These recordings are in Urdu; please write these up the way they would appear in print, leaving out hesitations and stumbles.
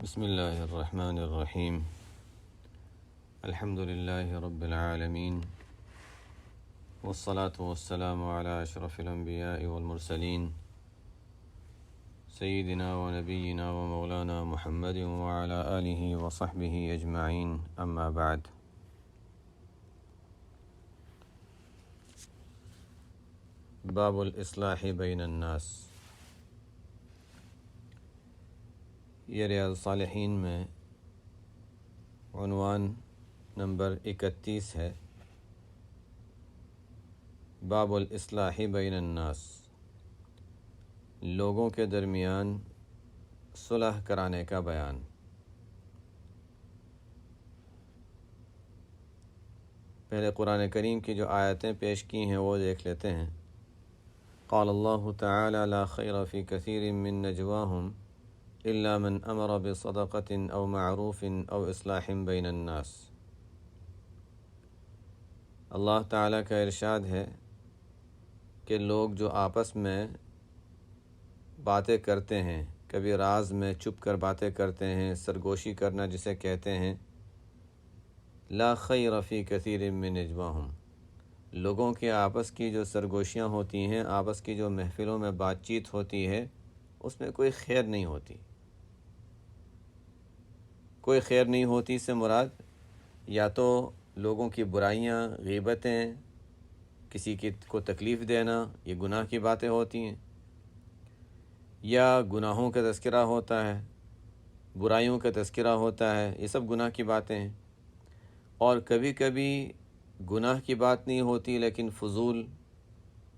بسم الله الرحمن الرحيم. الحمد لله رب العالمين، والصلاة والسلام على أشرف الأنبياء والمرسلين سيدنا ونبينا ومولانا محمد وعلى آله وصحبه أجمعين، أما بعد. باب الإصلاح بين الناس. یہ ریاض الصالحین میں عنوان نمبر 31 ہے، باب الاصلاح بین الناس، لوگوں کے درمیان صلح کرانے کا بیان۔ پہلے قرآن کریم کی جو آیتیں پیش کی ہیں وہ دیکھ لیتے ہیں۔ قال اللہ تعالی لا خیر فی کثیر من نجواہم الا من امر بصدقۃ او معروف او اصلاح بین الناس۔ اللہ تعالیٰ کا ارشاد ہے کہ لوگ جو آپس میں باتیں کرتے ہیں، کبھی راز میں چھپ کر باتیں کرتے ہیں، سرگوشی کرنا جسے کہتے ہیں، لا خیر فی کثیر من نجواہم، لوگوں کے آپس کی جو سرگوشیاں ہوتی ہیں، آپس کی جو محفلوں میں بات چیت ہوتی ہے، اس میں کوئی خیر نہیں ہوتی۔ کوئی خیر نہیں ہوتی سے مراد یا تو لوگوں کی برائیاں، غیبتیں، کسی کو تکلیف دینا، یہ گناہ کی باتیں ہوتی ہیں، یا گناہوں کا تذکرہ ہوتا ہے، برائیوں کا تذکرہ ہوتا ہے، یہ سب گناہ کی باتیں ہیں۔ اور کبھی کبھی گناہ کی بات نہیں ہوتی لیکن فضول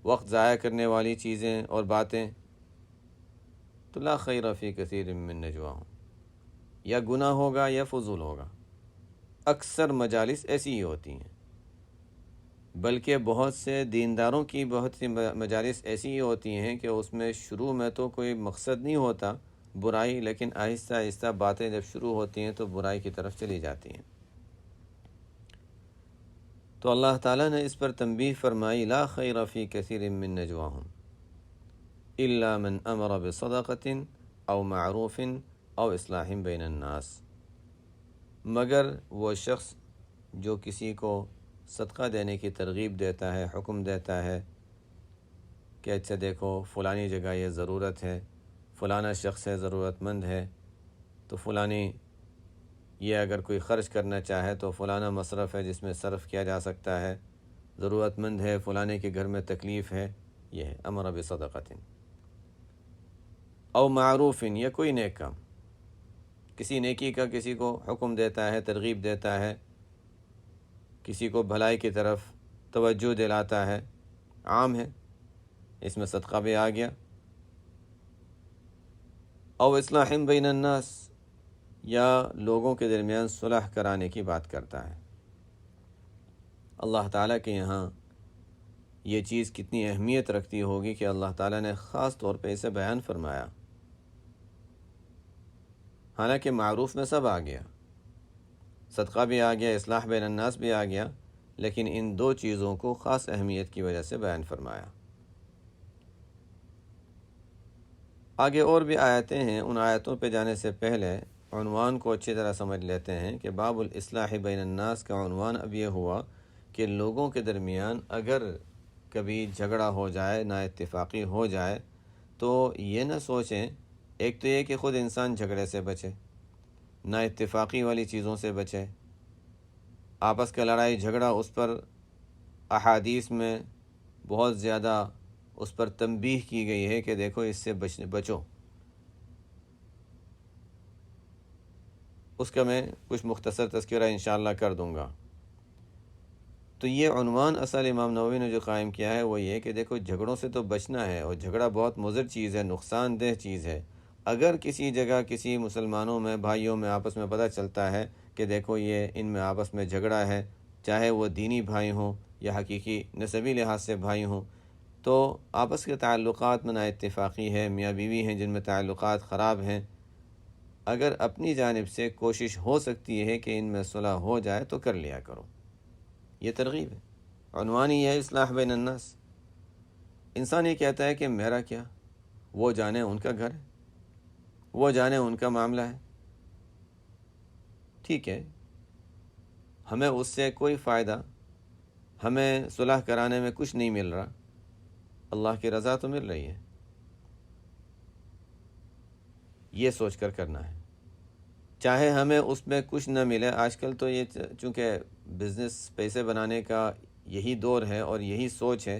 وقت ضائع کرنے والی چیزیں اور باتیں، تو لا خیر فی کثیر من نجواہم، یا گناہ ہوگا یا فضول ہوگا۔ اکثر مجالس ایسی ہی ہوتی ہیں، بلکہ بہت سے دینداروں کی بہت سی مجالس ایسی ہی ہوتی ہیں کہ اس میں شروع میں تو کوئی مقصد نہیں ہوتا برائی، لیکن آہستہ آہستہ باتیں جب شروع ہوتی ہیں تو برائی کی طرف چلی جاتی ہیں۔ تو اللہ تعالیٰ نے اس پر تنبیہ فرمائی، لا خیر فی کثیر من نجواہم الا من امر بصدقۃ او معروف او اصلاح بین الناس، مگر وہ شخص جو کسی کو صدقہ دینے کی ترغیب دیتا ہے، حکم دیتا ہے کہ اچھا دیکھو فلانی جگہ یہ ضرورت ہے، فلانا شخص ہے ضرورت مند ہے، تو فلانی یہ اگر کوئی خرچ کرنا چاہے تو فلانا مصرف ہے جس میں صرف کیا جا سکتا ہے، ضرورت مند ہے، فلانے کے گھر میں تکلیف ہے، یہ ہے امر بصدقۃ او معروف، یا کوئی نیک کام، کسی نیکی کا کسی کو حکم دیتا ہے، ترغیب دیتا ہے، کسی کو بھلائی کی طرف توجہ دلاتا ہے، عام ہے، اس میں صدقہ بھی آ گیا۔ او اصلاح بین الناس، یا لوگوں کے درمیان صلح کرانے کی بات کرتا ہے۔ اللہ تعالیٰ کے یہاں یہ چیز کتنی اہمیت رکھتی ہوگی کہ اللہ تعالیٰ نے خاص طور پہ اسے بیان فرمایا۔ حالانکہ معروف میں سب آ گیا، صدقہ بھی آ گیا، اصلاح بین الناس بھی آ گیا، لیکن ان دو چیزوں کو خاص اہمیت کی وجہ سے بیان فرمایا۔ آگے اور بھی آیتیں ہیں، ان آیتوں پہ جانے سے پہلے عنوان کو اچھی طرح سمجھ لیتے ہیں کہ باب الاصلاح بین الناس کا عنوان اب یہ ہوا کہ لوگوں کے درمیان اگر کبھی جھگڑا ہو جائے، نا اتفاقی ہو جائے، تو یہ نہ سوچیں، ایک تو یہ کہ خود انسان جھگڑے سے بچے، نا اتفاقی والی چیزوں سے بچے، آپس کا لڑائی جھگڑا، اس پر احادیث میں بہت زیادہ اس پر تنبیہ کی گئی ہے کہ دیکھو اس سے بچو۔ اس کا میں کچھ مختصر تذکرہ انشاءاللہ کر دوں گا۔ تو یہ عنوان اصل امام نووی نے جو قائم کیا ہے وہ یہ کہ دیکھو جھگڑوں سے تو بچنا ہے، اور جھگڑا بہت مضر چیز ہے، نقصان دہ چیز ہے۔ اگر کسی جگہ کسی مسلمانوں میں، بھائیوں میں آپس میں پتہ چلتا ہے کہ دیکھو یہ ان میں آپس میں جھگڑا ہے، چاہے وہ دینی بھائی ہوں یا حقیقی نسبی لحاظ سے بھائی ہوں، تو آپس کے تعلقات میں نا اتفاقی ہے، میاں بیوی ہیں جن میں تعلقات خراب ہیں، اگر اپنی جانب سے کوشش ہو سکتی ہے کہ ان میں صلح ہو جائے تو کر لیا کرو۔ یہ ترغیب ہے، عنوان ہی ہے اصلاح بین الناس۔ انسان یہ کہتا ہے کہ میرا کیا، وہ جانے ان کا گھر ہے، وہ جانے ان کا معاملہ ہے، ٹھیک ہے، ہمیں اس سے کوئی فائدہ، ہمیں صلح کرانے میں کچھ نہیں مل رہا، اللہ کی رضا تو مل رہی ہے، یہ سوچ کر کرنا ہے، چاہے ہمیں اس میں کچھ نہ ملے۔ آج کل تو یہ چونکہ بزنس پیسے بنانے کا یہی دور ہے اور یہی سوچ ہے،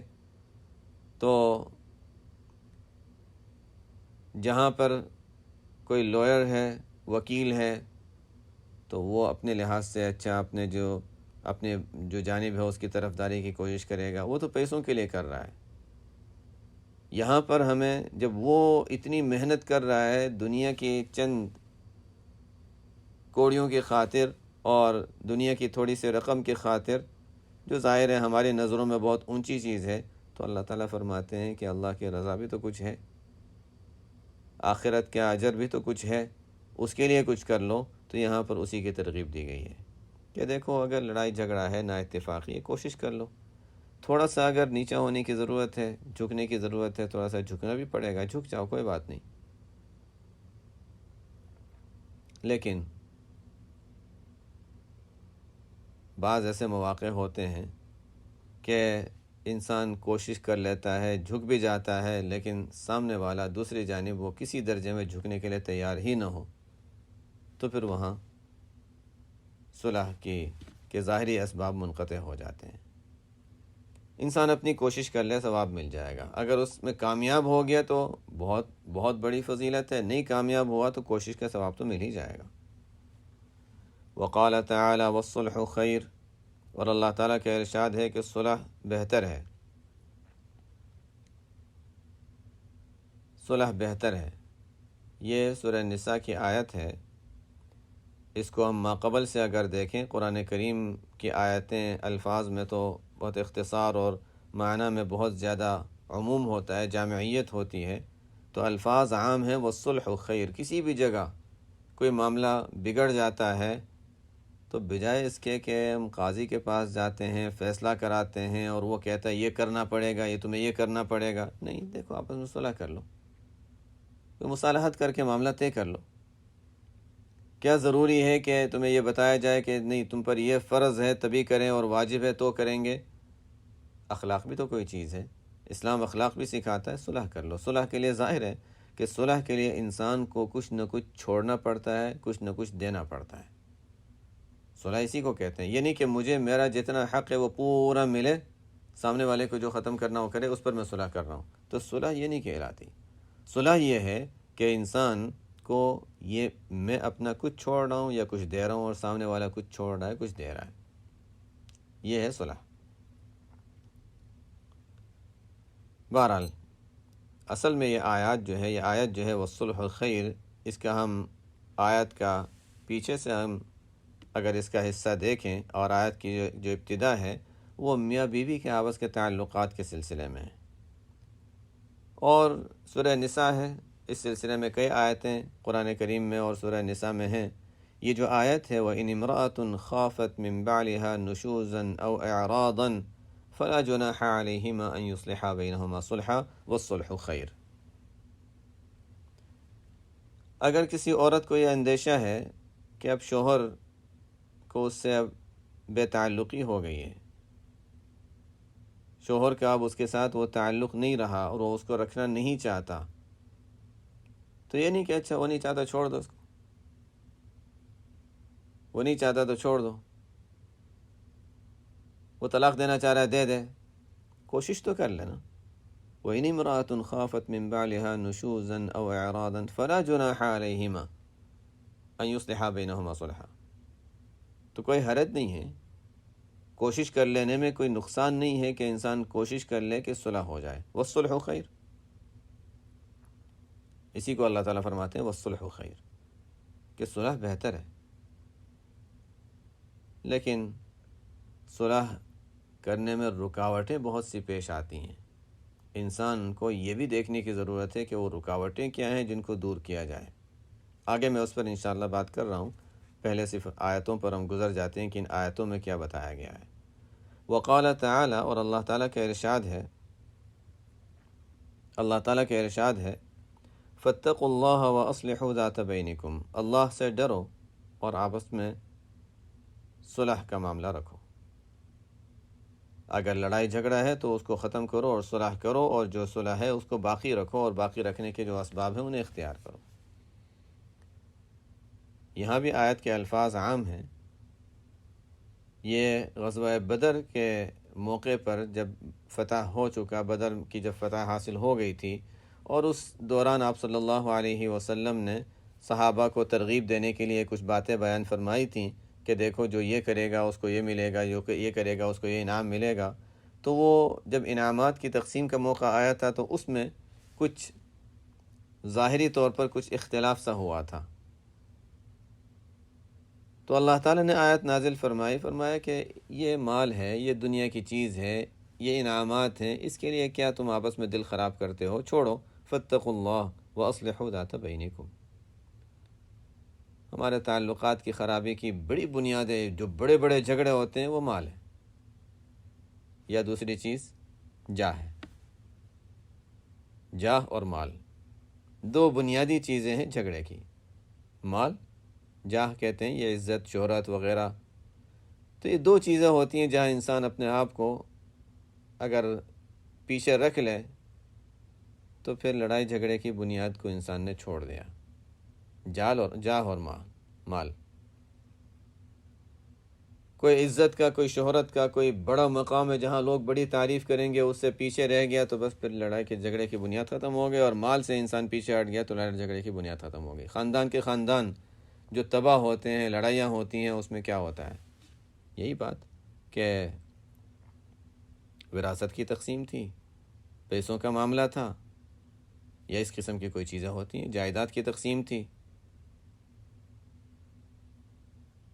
تو جہاں پر کوئی لائر ہے، وکیل ہے، تو وہ اپنے لحاظ سے اچھا اپنے جو جانب ہے اس کی طرفداری کی کوشش کرے گا، وہ تو پیسوں کے لیے کر رہا ہے۔ یہاں پر ہمیں جب وہ اتنی محنت کر رہا ہے دنیا کی چند کوڑیوں کی خاطر اور دنیا کی تھوڑی سی رقم کی خاطر، جو ظاہر ہے ہماری نظروں میں بہت اونچی چیز ہے، تو اللہ تعالیٰ فرماتے ہیں کہ اللہ کی رضا بھی تو کچھ ہے، آخرت کا اجر بھی تو کچھ ہے، اس کے لیے کچھ کر لو۔ تو یہاں پر اسی کی ترغیب دی گئی ہے کہ دیکھو اگر لڑائی جھگڑا ہے، نا اتفاقی ہے، کوشش کر لو، تھوڑا سا اگر نیچا ہونے کی ضرورت ہے، جھکنے کی ضرورت ہے، تھوڑا سا جھکنا بھی پڑے گا، جھک جاؤ، کوئی بات نہیں۔ لیکن بعض ایسے مواقع ہوتے ہیں کہ انسان کوشش کر لیتا ہے، جھک بھی جاتا ہے، لیکن سامنے والا دوسری جانب وہ کسی درجے میں جھکنے کے لیے تیار ہی نہ ہو، تو پھر وہاں صلح کے ظاہری اسباب منقطع ہو جاتے ہیں۔ انسان اپنی کوشش کر لے، ثواب مل جائے گا، اگر اس میں کامیاب ہو گیا تو بہت بہت بڑی فضیلت ہے، نہیں کامیاب ہوا تو کوشش کا ثواب تو مل ہی جائے گا۔ وقال تعالی والصلح خیر، اور اللہ تعالیٰ کا ارشاد ہے کہ صلح بہتر ہے، صلح بہتر ہے۔ یہ سورہ نساء کی آیت ہے، اس کو ہم ماقبل سے اگر دیکھیں، قرآن کریم کی آیتیں الفاظ میں تو بہت اختصار اور معنی میں بہت زیادہ عموم ہوتا ہے، جامعیت ہوتی ہے، تو الفاظ عام ہیں، والصلح خیر۔ کسی بھی جگہ کوئی معاملہ بگڑ جاتا ہے تو بجائے اس کے کہ ہم قاضی کے پاس جاتے ہیں، فیصلہ کراتے ہیں اور وہ کہتا ہے یہ کرنا پڑے گا، یہ تمہیں یہ کرنا پڑے گا، نہیں، دیکھو آپس میں صلح کر لو، کوئی مصالحت کر کے معاملہ طے کر لو۔ کیا ضروری ہے کہ تمہیں یہ بتایا جائے کہ نہیں تم پر یہ فرض ہے تبھی کریں اور واجب ہے تو کریں گے؟ اخلاق بھی تو کوئی چیز ہے، اسلام اخلاق بھی سکھاتا ہے، صلح کر لو۔ صلح کے لیے ظاہر ہے کہ صلح کے لیے انسان کو کچھ نہ کچھ چھوڑنا پڑتا ہے، کچھ نہ کچھ دینا پڑتا ہے۔ صلح اسی کو کہتے ہیں، یہ نہیں کہ مجھے میرا جتنا حق ہے وہ پورا ملے، سامنے والے کو جو ختم کرنا وہ کرے، اس پر میں صلح کر رہا ہوں، تو صلح یہ نہیں کہلاتی۔ صلح یہ ہے کہ انسان کو یہ میں اپنا کچھ چھوڑ رہا ہوں یا کچھ دے رہا ہوں اور سامنے والا کچھ چھوڑ رہا ہے، کچھ دے رہا ہے، یہ ہے صلح۔ بہرحال اصل میں یہ آیت جو ہے والصلح خیر، اس کا ہم آیت کا پیچھے سے ہم اگر اس کا حصہ دیکھیں اور آیت کی جو ابتدا ہے وہ میاں بیوی کے آپس کے تعلقات کے سلسلے میں ہے، اور سورہ نساء ہے، اس سلسلے میں کئی آیتیں قرآن کریم میں اور سورہ نساء میں ہیں۔ یہ جو آیت ہے وَإِنِ امْرَأَةٌ خَافَتْ مِنْ بَعْلِهَا نُشُوزًا أَوْ إِعْرَاضًا فَلَا جُنَاحَ عَلَيْهِمَا أَنْ يُصْلِحَا بَيْنَهُمَا صُلْحًا وَالصُّلْحُ خَيْرٌ۔ اگر کسی عورت کو یہ اندیشہ ہے کہ اب شوہر کو اس سے اب بے تعلقی ہو گئی ہے، شوہر کا اب اس کے ساتھ وہ تعلق نہیں رہا اور وہ اس کو رکھنا نہیں چاہتا، تو یہ نہیں کہ اچھا وہ نہیں چاہتا چھوڑ دو اس کو، وہ نہیں چاہتا تو چھوڑ دو، وہ طلاق دینا چاہ رہا ہے دے دے، کوشش تو کر لینا۔ وَإِنِ امْرَأَةٌ خَافَتْ مِنْ بَعْلِهَا نُشُوزًا أَوْ إِعْرَاضًا فَلَا جُنَاحَ عَلَيْهِمَا أَنْ يُصْلِحَا بَيْنَهُمَا صُلْحًا، تو کوئی حرج نہیں ہے، کوشش کر لینے میں کوئی نقصان نہیں ہے کہ انسان کوشش کر لے کہ صلح ہو جائے، وَالصُّلْحُ خَيْرٌ، اسی کو اللہ تعالیٰ فرماتے ہیں وَالصُّلْحُ خَيْرٌ، کہ صلح بہتر ہے۔ لیکن صلح کرنے میں رکاوٹیں بہت سی پیش آتی ہیں، انسان کو یہ بھی دیکھنے کی ضرورت ہے کہ وہ رکاوٹیں کیا ہیں جن کو دور کیا جائے۔ آگے میں اس پر انشاءاللہ بات کر رہا ہوں، پہلے صرف آیتوں پر ہم گزر جاتے ہیں کہ ان آیتوں میں کیا بتایا گیا ہے۔ وقال تعالی، اور اللہ تعالیٰ کا ارشاد ہے، فَاتَّقُوا اللَّهَ وَأَصْلِحُوا ذَاتَ بَيْنِكُمْ، اللہ سے ڈرو اور آپس میں صلح کا معاملہ رکھو۔ اگر لڑائی جھگڑا ہے تو اس کو ختم کرو اور صلح کرو، اور جو صلح ہے اس کو باقی رکھو، اور باقی رکھنے کے جو اسباب ہیں انہیں اختیار کرو۔ یہاں بھی آیت کے الفاظ عام ہیں۔ یہ غزوہ بدر کے موقع پر جب فتح ہو چکا، بدر کی جب فتح حاصل ہو گئی تھی، اور اس دوران آپ صلی اللہ علیہ وسلم نے صحابہ کو ترغیب دینے کے لیے کچھ باتیں بیان فرمائی تھیں کہ دیکھو جو یہ کرے گا اس کو یہ ملے گا، جو یہ کرے گا اس کو یہ انعام ملے گا۔ تو وہ جب انعامات کی تقسیم کا موقع آیا تھا تو اس میں کچھ ظاہری طور پر کچھ اختلاف سا ہوا تھا۔ تو اللہ تعالیٰ نے آیت نازل فرمایا کہ یہ مال ہے، یہ دنیا کی چیز ہے، یہ انعامات ہیں، اس کے لیے کیا تم آپس میں دل خراب کرتے ہو؟ چھوڑو، فاتقوا اللہ واصلحوا ذات بینکم۔ ہمارے تعلقات کی خرابی کی بڑی بنیادیں، جو بڑے بڑے جھگڑے ہوتے ہیں، وہ مال ہے، یا دوسری چیز جاہ ہے۔ جاہ اور مال دو بنیادی چیزیں ہیں جھگڑے کی۔ مال، جاہ کہتے ہیں یہ عزت، شہرت وغیرہ۔ تو یہ دو چیزیں ہوتی ہیں جہاں انسان اپنے آپ کو اگر پیچھے رکھ لے تو پھر لڑائی جھگڑے کی بنیاد کو انسان نے چھوڑ دیا۔ جاہ اور مال، کوئی عزت کا، کوئی شہرت کا، کوئی بڑا مقام ہے جہاں لوگ بڑی تعریف کریں گے، اس سے پیچھے رہ گیا تو بس پھر لڑائی کے جھگڑے کی بنیاد ختم ہو گئی، اور مال سے انسان پیچھے ہٹ گیا تو لڑائی جھگڑے کی بنیاد ختم ہو گئی۔ خاندان جو تباہ ہوتے ہیں، لڑائیاں ہوتی ہیں، اس میں کیا ہوتا ہے؟ یہی بات کہ وراثت کی تقسیم تھی، پیسوں کا معاملہ تھا، یا اس قسم کی کوئی چیزیں ہوتی ہیں، جائیداد کی تقسیم تھی۔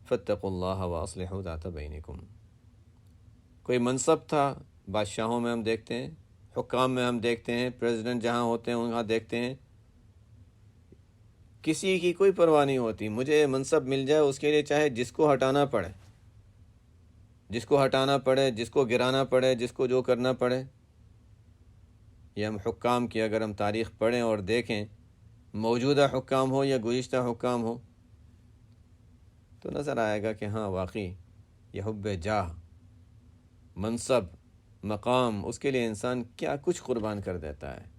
فاتقوا اللہ واصلحوا ذات بینکم۔ کوئی منصب تھا، بادشاہوں میں ہم دیکھتے ہیں، حکام میں ہم دیکھتے ہیں، پریزیڈنٹ جہاں ہوتے ہیں وہاں دیکھتے ہیں، کسی کی کوئی پرواہ نہیں ہوتی، مجھے یہ منصب مل جائے، اس کے لیے چاہے جس کو ہٹانا پڑے، جس کو گرانا پڑے، جس کو جو کرنا پڑے۔ یہ ہم حکام کی اگر ہم تاریخ پڑھیں اور دیکھیں، موجودہ حکام ہو یا گزشتہ حکام ہو، تو نظر آئے گا کہ ہاں واقعی یہ حب جاہ، منصب، مقام، اس کے لیے انسان کیا کچھ قربان کر دیتا ہے۔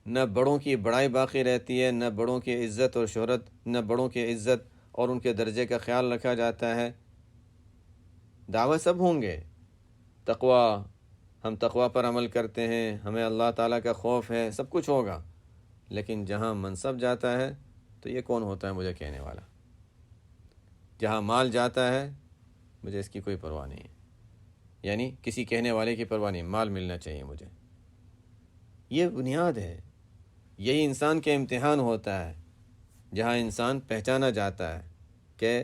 نہ بڑوں کی بڑائی باقی رہتی ہے، نہ بڑوں کی عزت اور شہرت، نہ بڑوں کی عزت اور ان کے درجے کا خیال رکھا جاتا ہے۔ دعوے سب ہوں گے، تقوی، ہم تقوی پر عمل کرتے ہیں، ہمیں اللہ تعالیٰ کا خوف ہے، سب کچھ ہوگا، لیکن جہاں منصب جاتا ہے تو یہ کون ہوتا ہے مجھے کہنے والا؟ جہاں مال جاتا ہے مجھے اس کی کوئی پرواہ نہیں ہے، یعنی کسی کہنے والے کی پرواہ نہیں، مال ملنا چاہیے مجھے۔ یہ بنیاد ہے، یہی انسان کا امتحان ہوتا ہے، جہاں انسان پہچانا جاتا ہے کہ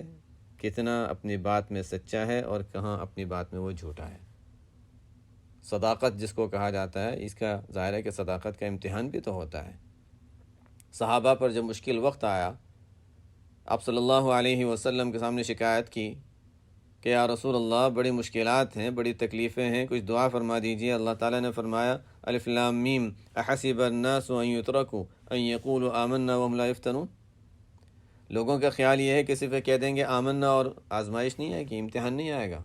کتنا اپنی بات میں سچا ہے اور کہاں اپنی بات میں وہ جھوٹا ہے۔ صداقت جس کو کہا جاتا ہے، اس کا ظاہر ہے کہ صداقت کا امتحان بھی تو ہوتا ہے۔ صحابہ پر جب مشکل وقت آیا، آپ صلی اللہ علیہ وسلم کے سامنے شکایت کی کہ یا رسول اللہ بڑی مشکلات ہیں، بڑی تکلیفیں ہیں، کچھ دعا فرما دیجیے۔ اللہ تعالیٰ نے فرمایا الف لام میم احسب الناس ان یترکوا ان یقولوا آمنا وهم لا یفتنون۔ لوگوں کا خیال یہ ہے کہ صرف کہہ دیں گے آمنا اور آزمائش نہیں آئے گی، امتحان نہیں آئے گا۔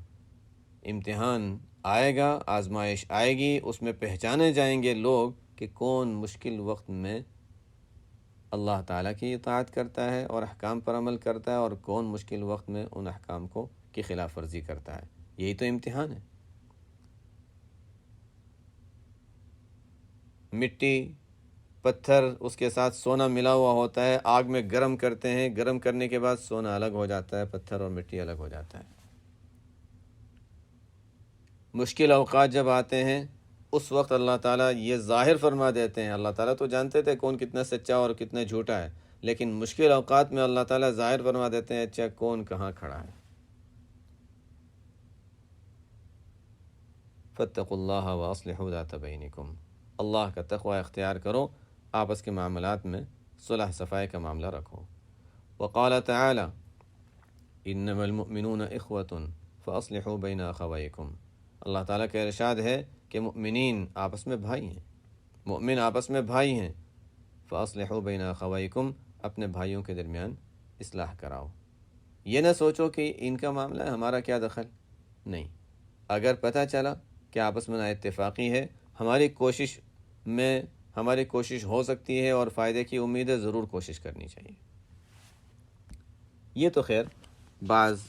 امتحان آئے گا، آزمائش آئے گی، اس میں پہچانے جائیں گے لوگ کہ کون مشکل وقت میں اللہ تعالیٰ کی اطاعت کرتا ہے اور احکام پر عمل کرتا ہے، اور کون مشکل وقت میں ان احکام کی خلاف ورزی کرتا ہے۔ یہی تو امتحان ہے۔ مٹی، پتھر، اس کے ساتھ سونا ملا ہوا ہوتا ہے، آگ میں گرم کرتے ہیں، گرم کرنے کے بعد سونا الگ ہو جاتا ہے، پتھر اور مٹی الگ ہو جاتا ہے۔ مشکل اوقات جب آتے ہیں اس وقت اللہ تعالیٰ یہ ظاہر فرما دیتے ہیں، اللہ تعالیٰ تو جانتے تھے کون کتنا سچا اور کتنا جھوٹا ہے، لیکن مشکل اوقات میں اللہ تعالیٰ ظاہر فرما دیتے ہیں اچھا کون کہاں کھڑا ہے۔ فاتقوا اللہ واصلحوا ذات بینکم۔ اللہ کا تقوی اختیار کرو، آپس کے معاملات میں صلح صفائی کا معاملہ رکھو۔ وقال تعالی انما المؤمنون اخوۃ فاصلحوا بین اخویکم۔ اللہ تعالیٰ کا ارشاد ہے کہ مؤمنین آپس میں بھائی ہیں، مؤمن آپس میں بھائی ہیں، فاصلحوا بین اخویکم، اپنے بھائیوں کے درمیان اصلاح کراؤ۔ یہ نہ سوچو کہ ان کا معاملہ ہے، ہمارا کیا دخل. نہیں، اگر پتہ چلا کہ آپس میں نا اتفاقی ہے، ہماری کوشش ہو سکتی ہے اور فائدے کی امید ہے، ضرور کوشش کرنی چاہیے. یہ تو خیر بعض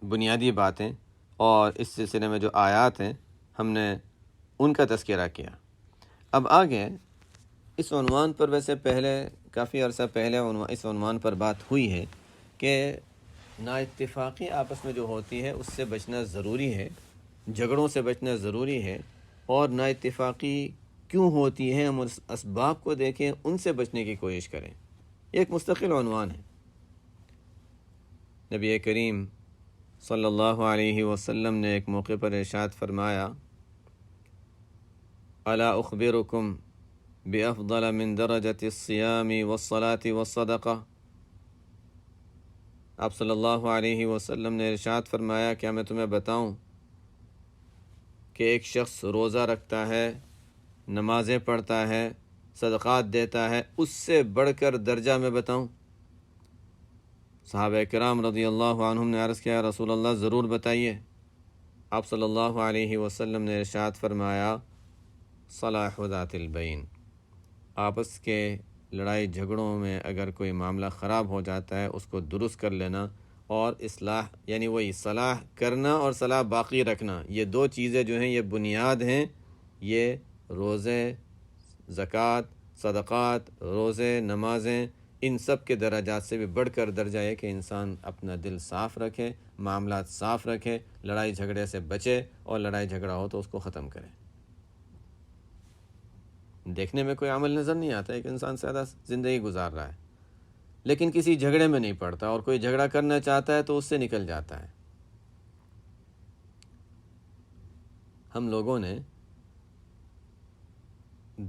بنیادی باتیں، اور اس سلسلے میں جو آیات ہیں ہم نے ان کا تذکرہ کیا. اب آگے اس عنوان پر، ویسے پہلے کافی عرصہ پہلے اس عنوان پر بات ہوئی ہے کہ نا اتفاقی آپس میں جو ہوتی ہے اس سے بچنا ضروری ہے، جھگڑوں سے بچنا ضروری ہے. اور نا اتفاقی کیوں ہوتی ہے، ہم اس اسباب کو دیکھیں، ان سے بچنے کی کوشش کریں. ایک مستقل عنوان ہے. نبی کریم صلی اللہ علیہ وسلم نے ایک موقع پر ارشاد فرمایا، الا اخبرکم بافضل من درجۃ الصیام والصلاة والصدقہ. آپ صلی اللہ علیہ وسلم نے ارشاد فرمایا، کیا میں تمہیں بتاؤں کہ ایک شخص روزہ رکھتا ہے، نمازیں پڑھتا ہے، صدقات دیتا ہے، اس سے بڑھ کر درجہ میں بتاؤں؟ صحابہ کرام رضی اللہ عنہم نے عرض کیا، رسول اللہ ضرور بتائیے. آپ صلی اللہ علیہ وسلم نے ارشاد فرمایا، صلاح ذات البین. آپس کے لڑائی جھگڑوں میں اگر کوئی معاملہ خراب ہو جاتا ہے اس کو درست کر لینا، اور اصلاح یعنی وہی صلاح کرنا اور صلاح باقی رکھنا، یہ دو چیزیں جو ہیں یہ بنیاد ہیں. یہ روزے، زکوٰۃ، صدقات، روزے، نمازیں، ان سب کے درجات سے بھی بڑھ کر درجہ ہے کہ انسان اپنا دل صاف رکھے، معاملات صاف رکھے، لڑائی جھگڑے سے بچے، اور لڑائی جھگڑا ہو تو اس کو ختم کرے. دیکھنے میں کوئی عمل نظر نہیں آتا، ایک انسان سادہ زندگی گزار رہا ہے، لیکن کسی جھگڑے میں نہیں پڑتا، اور کوئی جھگڑا کرنا چاہتا ہے تو اس سے نکل جاتا ہے. ہم لوگوں نے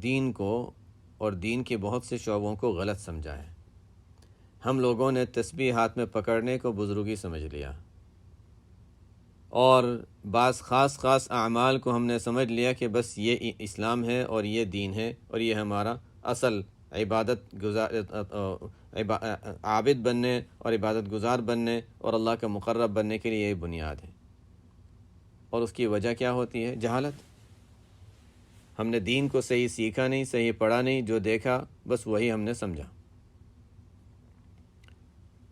دین کو اور دین کے بہت سے شعبوں کو غلط سمجھا ہے. ہم لوگوں نے تسبیح ہاتھ میں پکڑنے کو بزرگی سمجھ لیا، اور بعض خاص اعمال کو ہم نے سمجھ لیا کہ بس یہ اسلام ہے اور یہ دین ہے، اور یہ ہمارا اصل عابد بننے اور عبادت گزار بننے اور اللہ کا مقرب بننے کے لیے یہ بنیاد ہے. اور اس کی وجہ کیا ہوتی ہے؟ جہالت. ہم نے دین کو صحیح سیکھا نہیں، صحیح پڑھا نہیں، جو دیکھا بس وہی ہم نے سمجھا.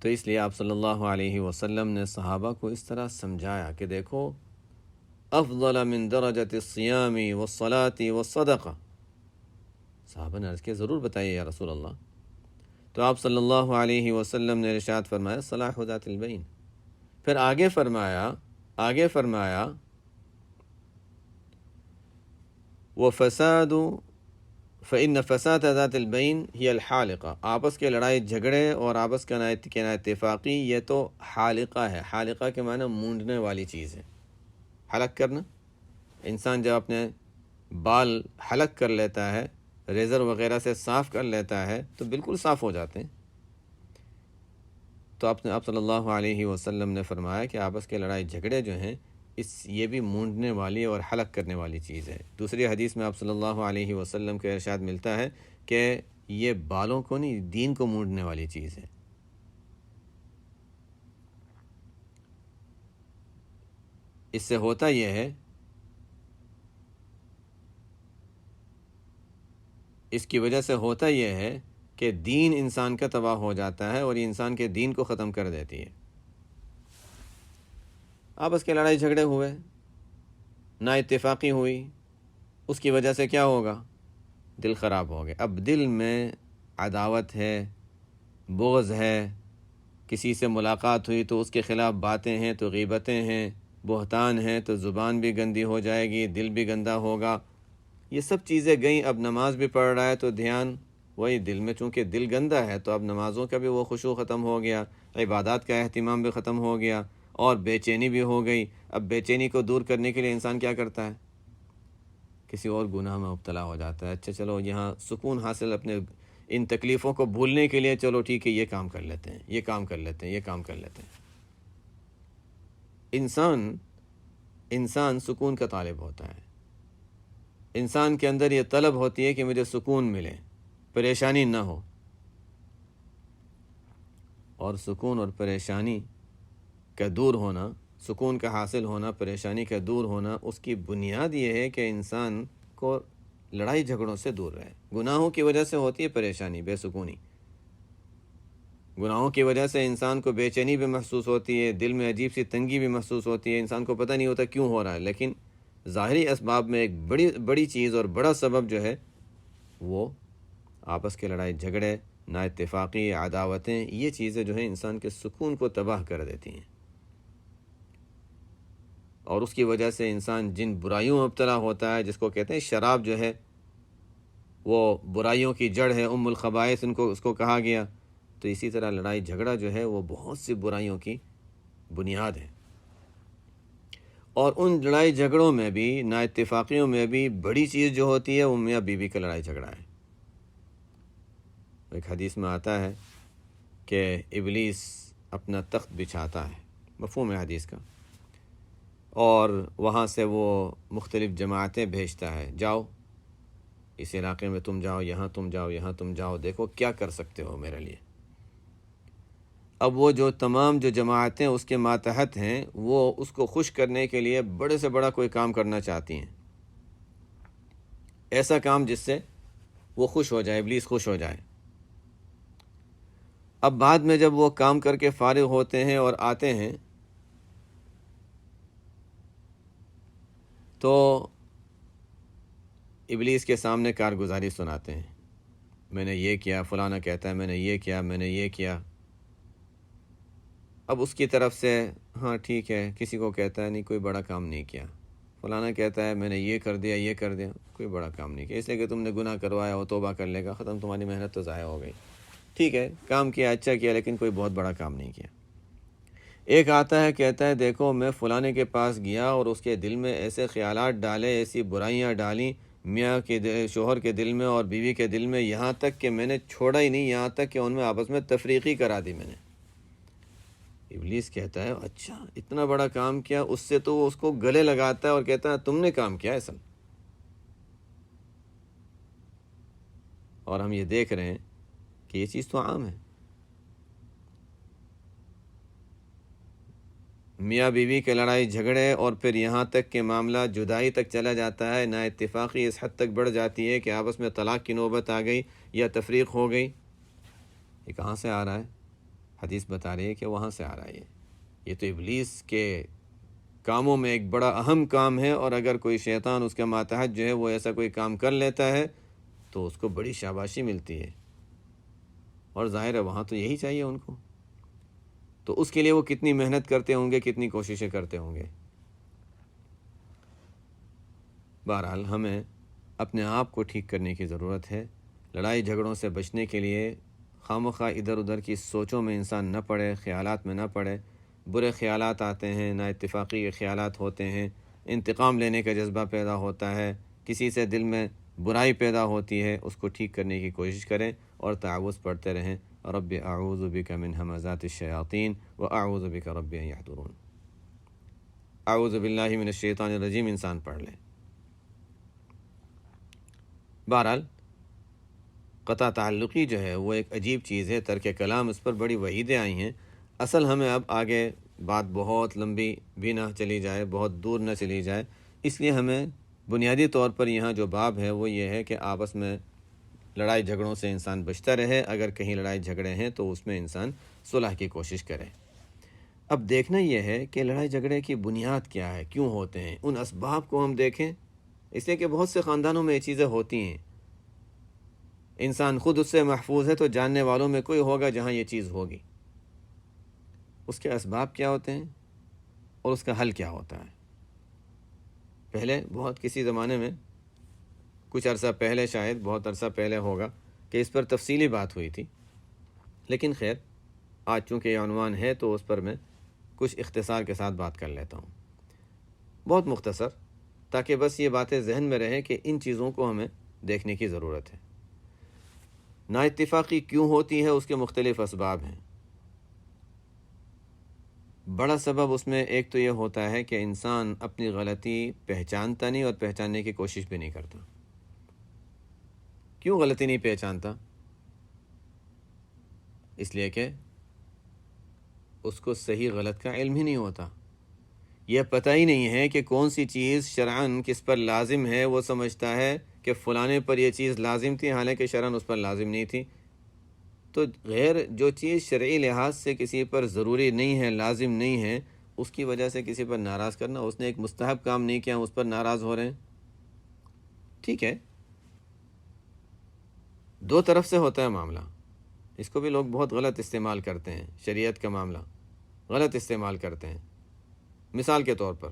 تو اس لیے آپ صلی اللہ علیہ وسلم نے صحابہ کو اس طرح سمجھایا کہ دیکھو، افضل من درجۃ الصیام والصلاة والصدقہ. صحابہ نے عرض کیا، ضرور بتائیے یا رسول اللہ. تو آپ صلی اللہ علیہ وسلم نے ارشاد فرمایا، صلاح ذات البین. پھر آگے فرمایا وفساد فإن فساد ذات البین ہی الحالقہ. آپس کے لڑائی جھگڑے اور آپس کا نا اتفاقی یہ تو حالقہ ہے. حالقہ کے معنی مونڈنے والی چیز ہے، حلق کرنا. انسان جب اپنے بال حلق کر لیتا ہے، ریزر وغیرہ سے صاف کر لیتا ہے تو بالکل صاف ہو جاتے ہیں. تو آپ صلی اللہ علیہ وسلم نے فرمایا کہ آپس کے لڑائی جھگڑے جو ہیں یہ بھی مونڈنے والی اور حلق کرنے والی چیز ہے. دوسری حدیث میں آپ صلی اللہ علیہ وسلم کے ارشاد ملتا ہے کہ یہ بالوں کو نہیں، دین کو مونڈنے والی چیز ہے. اس سے ہوتا یہ ہے، اس کی وجہ سے ہوتا یہ ہے کہ دین انسان کا تباہ ہو جاتا ہے، اور یہ انسان کے دین کو ختم کر دیتی ہے. آپس کے لڑائی جھگڑے ہوئے، نا اتفاقی ہوئی، اس کی وجہ سے کیا ہوگا؟ دل خراب ہو گیا. اب دل میں عداوت ہے، بغض ہے، کسی سے ملاقات ہوئی تو اس کے خلاف باتیں ہیں تو غیبتیں ہیں، بہتان ہیں تو زبان بھی گندی ہو جائے گی، دل بھی گندا ہوگا. یہ سب چیزیں گئیں. اب نماز بھی پڑھ رہا ہے تو دھیان وہی دل میں، چونکہ دل گندا ہے تو اب نمازوں کا بھی وہ خشوع ختم ہو گیا، عبادات کا اہتمام بھی ختم ہو گیا، اور بے چینی بھی ہو گئی. اب بے چینی کو دور کرنے کے لیے انسان کیا کرتا ہے؟ کسی اور گناہ میں مبتلا ہو جاتا ہے. اچھا چلو یہاں سکون حاصل، اپنے ان تکلیفوں کو بھولنے کے لیے چلو ٹھیک ہے، یہ کام کر لیتے ہیں، یہ کام کر لیتے ہیں، یہ کام کر لیتے ہیں. انسان سکون کا طالب ہوتا ہے. انسان کے اندر یہ طلب ہوتی ہے کہ مجھے سکون ملے، پریشانی نہ ہو. اور سکون اور پریشانی کا دور ہونا، سکون کا حاصل ہونا، پریشانی کا دور ہونا، اس کی بنیاد یہ ہے کہ انسان کو لڑائی جھگڑوں سے دور رہے۔ گناہوں کی وجہ سے ہوتی ہے پریشانی، بے سکونی، گناہوں کی وجہ سے انسان کو بے چینی بھی محسوس ہوتی ہے، دل میں عجیب سی تنگی بھی محسوس ہوتی ہے، انسان کو پتہ نہیں ہوتا کیوں ہو رہا ہے، لیکن ظاہری اسباب میں ایک بڑی چیز اور بڑا سبب جو ہے وہ آپس کے لڑائی جھگڑے، نا اتفاقی، عداوتیں، یہ چیزیں جو ہیں انسان کے سکون کو تباہ کر دیتی ہیں، اور اس کی وجہ سے انسان جن برائیوں میں مبتلا ہوتا ہے، جس کو کہتے ہیں شراب جو ہے وہ برائیوں کی جڑ ہے، ام الخبائث اس کو کہا گیا، تو اسی طرح لڑائی جھگڑا جو ہے وہ بہت سی برائیوں کی بنیاد ہے۔ اور ان لڑائی جھگڑوں میں بھی، نا اتفاقیوں میں بھی بڑی چیز جو ہوتی ہے وہ میاں بیوی کا لڑائی جھگڑا ہے۔ ایک حدیث میں آتا ہے کہ ابلیس اپنا تخت بچھاتا ہے، مفہوم ہے حدیث کا، اور وہاں سے وہ مختلف جماعتیں بھیجتا ہے، جاؤ اس علاقے میں تم جاؤ، یہاں تم جاؤ، یہاں تم جاؤ، دیکھو کیا کر سکتے ہو میرے لیے۔ اب وہ جو تمام جو جماعتیں اس کے ماتحت ہیں، وہ اس کو خوش کرنے کے لیے بڑے سے بڑا کوئی کام کرنا چاہتی ہیں، ایسا کام جس سے وہ خوش ہو جائے، ابلیس خوش ہو جائے۔ اب بعد میں جب وہ کام کر کے فارغ ہوتے ہیں اور آتے ہیں تو ابلیس کے سامنے کارگزاری سناتے ہیں، میں نے یہ کیا، فلانا کہتا ہے میں نے یہ کیا، میں نے یہ کیا۔ اب اس کی طرف سے ہاں ٹھیک ہے، کسی کو کہتا ہے نہیں کوئی بڑا کام نہیں کیا، فلانا کہتا ہے میں نے یہ کر دیا، یہ کر دیا، کوئی بڑا کام نہیں کیا، اس لیے کہ تم نے گناہ کروایا ہو، توبہ کر لے گا، ختم، تمہاری محنت تو ضائع ہو گئی، ٹھیک ہے کام کیا، اچھا کیا، لیکن کوئی بہت بڑا کام نہیں کیا۔ ایک آتا ہے کہتا ہے دیکھو میں فلانے کے پاس گیا اور اس کے دل میں ایسے خیالات ڈالے، ایسی برائیاں ڈالیں میاں کے شوہر کے دل میں اور بیوی کے دل میں، یہاں تک کہ میں نے چھوڑا ہی نہیں، یہاں تک کہ ان میں آپس میں تفریقی کرا دی میں نے۔ ابلیس کہتا ہے اچھا اتنا بڑا کام کیا، اس سے تو وہ اس کو گلے لگاتا ہے اور کہتا ہے تم نے کام کیا اصل۔ اور ہم یہ دیکھ رہے ہیں کہ یہ چیز تو عام ہے، میاں بیوی کے لڑائی جھگڑے، اور پھر یہاں تک کہ معاملہ جدائی تک چلا جاتا ہے، نا اتفاقی اس حد تک بڑھ جاتی ہے کہ آپس میں طلاق کی نوبت آ گئی یا تفریق ہو گئی۔ یہ کہاں سے آ رہا ہے؟ حدیث بتا رہی ہے کہ وہاں سے آ رہا ہے۔ یہ تو ابلیس کے کاموں میں ایک بڑا اہم کام ہے، اور اگر کوئی شیطان اس کا ماتحت جو ہے وہ ایسا کوئی کام کر لیتا ہے تو اس کو بڑی شاباشی ملتی ہے، اور ظاہر ہے وہاں تو یہی چاہیے ان کو، تو اس کے لیے وہ کتنی محنت کرتے ہوں گے، کتنی کوششیں کرتے ہوں گے۔ بہرحال ہمیں اپنے آپ کو ٹھیک کرنے کی ضرورت ہے، لڑائی جھگڑوں سے بچنے کے لیے خواہ ادھر ادھر کی سوچوں میں انسان نہ پڑے، خیالات میں نہ پڑے، برے خیالات آتے ہیں، نا اتفاقی خیالات ہوتے ہیں، انتقام لینے کا جذبہ پیدا ہوتا ہے، کسی سے دل میں برائی پیدا ہوتی ہے، اس کو ٹھیک کرنے کی کوشش کریں اور تعوذ پڑھتے رہیں، رب اعوذ بک من ہمزات الشیاطین واعوذ بک رب ان یحضرون۔ اعوذ باللہ من الشیطان الرجیم انسان پڑھ لے۔ بہرحال قطع تعلقی جو ہے وہ ایک عجیب چیز ہے، ترک کلام، اس پر بڑی وعیدیں آئی ہیں۔ اصل ہمیں اب آگے بات بہت لمبی بھی نہ چلی جائے، بہت دور نہ چلی جائے، اس لیے ہمیں بنیادی طور پر یہاں جو باب ہے وہ یہ ہے کہ آپس میں لڑائی جھگڑوں سے انسان بچتا رہے، اگر کہیں لڑائی جھگڑے ہیں تو اس میں انسان صلح کی کوشش کرے۔ اب دیکھنا یہ ہے کہ لڑائی جھگڑے کی بنیاد کیا ہے، کیوں ہوتے ہیں، ان اسباب کو ہم دیکھیں، اس لیے کہ بہت سے خاندانوں میں یہ چیزیں ہوتی ہیں، انسان خود اس سے محفوظ ہے تو جاننے والوں میں کوئی ہوگا جہاں یہ چیز ہوگی، اس کے اسباب کیا ہوتے ہیں اور اس کا حل کیا ہوتا ہے۔ پہلے بہت کسی زمانے میں، کچھ عرصہ پہلے، شاید بہت عرصہ پہلے ہوگا کہ اس پر تفصیلی بات ہوئی تھی، لیکن خیر آج چونکہ یہ عنوان ہے تو اس پر میں کچھ اختصار کے ساتھ بات کر لیتا ہوں، بہت مختصر، تاکہ بس یہ باتیں ذہن میں رہیں کہ ان چیزوں کو ہمیں دیکھنے کی ضرورت ہے۔ نا اتفاقی کیوں ہوتی ہے، اس کے مختلف اسباب ہیں۔ بڑا سبب اس میں ایک تو یہ ہوتا ہے کہ انسان اپنی غلطی پہچانتا نہیں اور پہچاننے کی کوشش بھی نہیں کرتا۔ کیوں غلطی نہیں پہچانتا؟ اس لیے کہ اس کو صحیح غلط کا علم ہی نہیں ہوتا، یہ پتہ ہی نہیں ہے کہ کون سی چیز شرعاً کس پر لازم ہے۔ وہ سمجھتا ہے کہ فلانے پر یہ چیز لازم تھی، حالانکہ شرعاً اس پر لازم نہیں تھی۔ تو غیر جو چیز شرعی لحاظ سے کسی پر ضروری نہیں ہے، لازم نہیں ہے، اس کی وجہ سے کسی پر ناراض کرنا، اس نے ایک مستحب کام نہیں کیا، ہم اس پر ناراض ہو رہے ہیں، ٹھیک ہے، دو طرف سے ہوتا ہے معاملہ۔ اس کو بھی لوگ بہت غلط استعمال کرتے ہیں، شریعت کا معاملہ غلط استعمال کرتے ہیں۔ مثال کے طور پر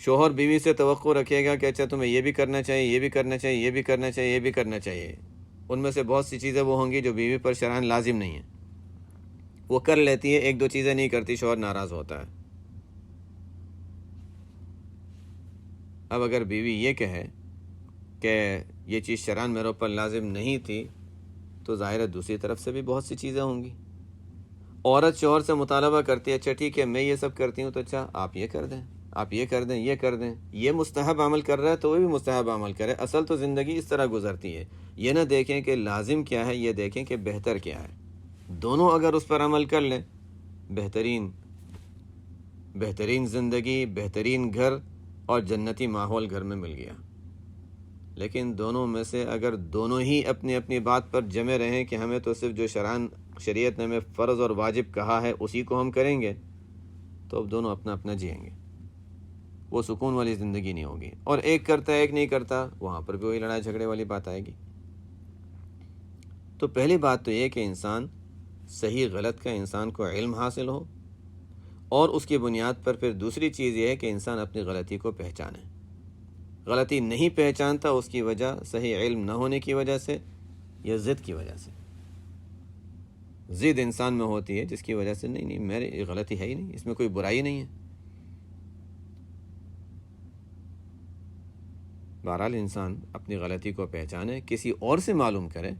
شوہر بیوی سے توقع رکھے گا کہ اچھا تمہیں یہ بھی کرنا چاہیے، یہ بھی کرنا چاہیے، یہ بھی کرنا چاہیے، یہ بھی کرنا چاہیے۔ ان میں سے بہت سی چیزیں وہ ہوں گی جو بیوی پر شرعاً لازم نہیں ہیں، وہ کر لیتی ہے، ایک دو چیزیں نہیں کرتی، شوہر ناراض ہوتا ہے۔ اب اگر بیوی یہ کہے کہ یہ چیز شرعاً میرے اوپر لازم نہیں تھی، تو ظاہر ہے دوسری طرف سے بھی بہت سی چیزیں ہوں گی۔ عورت شوہر سے مطالبہ کرتی ہے، اچھا ٹھیک ہے میں یہ سب کرتی ہوں، تو اچھا آپ یہ کر دیں، آپ یہ کر دیں، یہ کر دیں۔ یہ مستحب عمل کر رہا ہے تو وہ بھی مستحب عمل کرے۔ اصل تو زندگی اس طرح گزرتی ہے، یہ نہ دیکھیں کہ لازم کیا ہے، یہ دیکھیں کہ بہتر کیا ہے۔ دونوں اگر اس پر عمل کر لیں، بہترین زندگی، بہترین گھر اور جنتی ماحول گھر میں مل گیا۔ لیکن دونوں میں سے اگر دونوں ہی اپنی اپنی بات پر جمے رہیں کہ ہمیں تو صرف جو شریعت نے ہمیں فرض اور واجب کہا ہے اسی کو ہم کریں گے، تو اب دونوں اپنا اپنا جئیں گے، وہ سکون والی زندگی نہیں ہوگی۔ اور ایک کرتا ہے ایک نہیں کرتا، وہاں پر بھی وہی لڑائی جھگڑے والی بات آئے گی۔ تو پہلی بات تو یہ کہ انسان صحیح غلط کا انسان کو علم حاصل ہو، اور اس کی بنیاد پر پھر دوسری چیز یہ ہے کہ انسان اپنی غلطی کو پہچانے۔ غلطی نہیں پہچانتا، اس کی وجہ صحیح علم نہ ہونے کی وجہ سے یا ضد کی وجہ سے۔ ضد انسان میں ہوتی ہے جس کی وجہ سے نہیں میری غلطی ہے ہی نہیں، اس میں کوئی برائی نہیں ہے۔ بہرحال انسان اپنی غلطی کو پہچانے، کسی اور سے معلوم کرے،